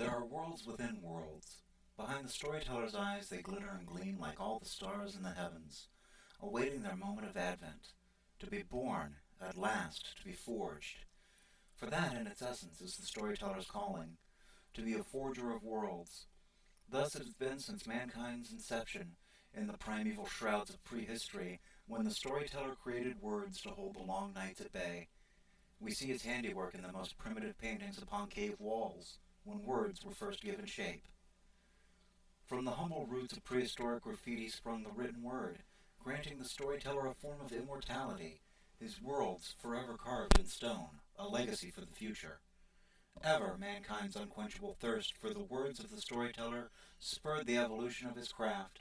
There are worlds within worlds. Behind the storyteller's eyes they glitter and gleam like all the stars in the heavens, awaiting their moment of advent, to be born, at last, to be forged. For that, in its essence, is the storyteller's calling, to be a forger of worlds. Thus it has been since mankind's inception, in the primeval shrouds of prehistory, when the storyteller created words to hold the long nights at bay. We see its handiwork in the most primitive paintings upon cave walls, when words were first given shape. From the humble roots of prehistoric graffiti sprung the written word, granting the storyteller a form of immortality, his worlds forever carved in stone, a legacy for the future. Ever mankind's unquenchable thirst for the words of the storyteller spurred the evolution of his craft,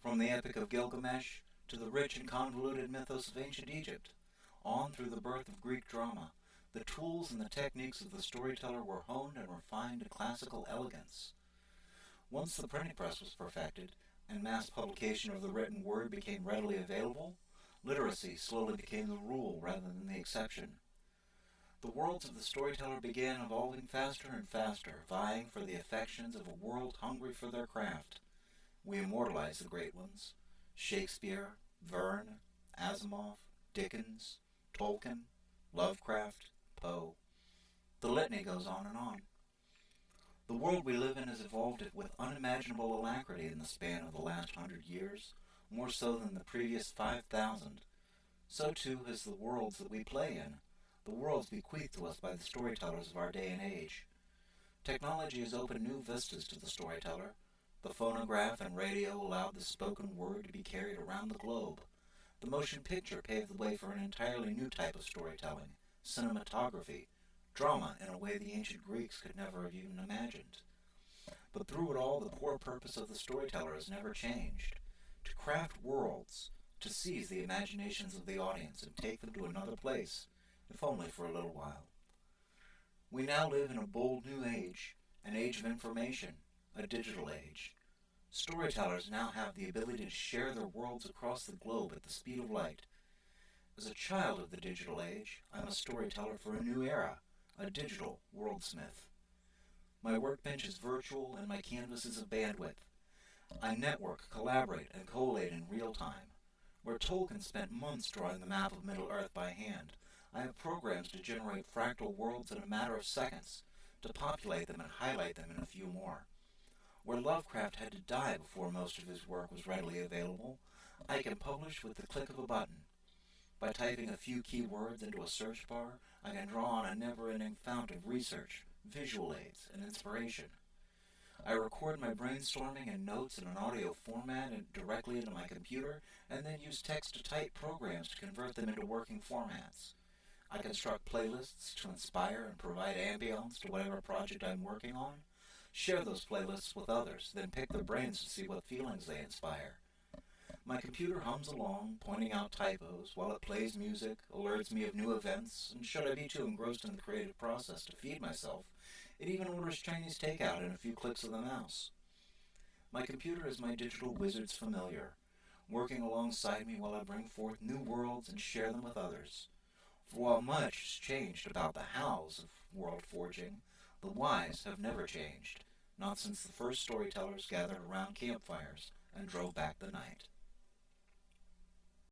from the Epic of Gilgamesh to the rich and convoluted mythos of ancient Egypt, on through the birth of Greek drama. The tools and the techniques of the storyteller were honed and refined to classical elegance. Once the printing press was perfected, and mass publication of the written word became readily available, literacy slowly became the rule rather than the exception. The worlds of the storyteller began evolving faster and faster, vying for the affections of a world hungry for their craft. We immortalize the great ones: Shakespeare, Verne, Asimov, Dickens, Tolkien, Lovecraft, Poe. The litany goes on and on. The world we live in has evolved with unimaginable alacrity in the span of the last 100 years, more so than the previous 5,000. So too has the worlds that we play in, the worlds bequeathed to us by the storytellers of our day and age. Technology has opened new vistas to the storyteller. The phonograph and radio allowed the spoken word to be carried around the globe. The motion picture paved the way for an entirely new type of storytelling, cinematography, drama in a way the ancient Greeks could never have even imagined. But through it all, the core purpose of the storyteller has never changed: to craft worlds, to seize the imaginations of the audience and take them to another place, if only for a little while. We now live in a bold new age, an age of information, a digital age. Storytellers now have the ability to share their worlds across the globe at the speed of light. As a child of the digital age, I'm a storyteller for a new era, a digital worldsmith. My workbench is virtual and my canvas is of bandwidth. I network, collaborate, and collate in real time. Where Tolkien spent months drawing the map of Middle-earth by hand, I have programs to generate fractal worlds in a matter of seconds, to populate them and highlight them in a few more. Where Lovecraft had to die before most of his work was readily available, I can publish with the click of a button. By typing a few keywords into a search bar, I can draw on a never-ending fount of research, visual aids, and inspiration. I record my brainstorming and notes in an audio format and directly into my computer, and then use text-to-type programs to convert them into working formats. I construct playlists to inspire and provide ambience to whatever project I'm working on, share those playlists with others, then pick their brains to see what feelings they inspire. My computer hums along, pointing out typos, while it plays music, alerts me of new events, and should I be too engrossed in the creative process to feed myself, it even orders Chinese takeout in a few clicks of the mouse. My computer is my digital wizard's familiar, working alongside me while I bring forth new worlds and share them with others. For while much has changed about the hows of world forging, the whys have never changed, not since the first storytellers gathered around campfires and drove back the night.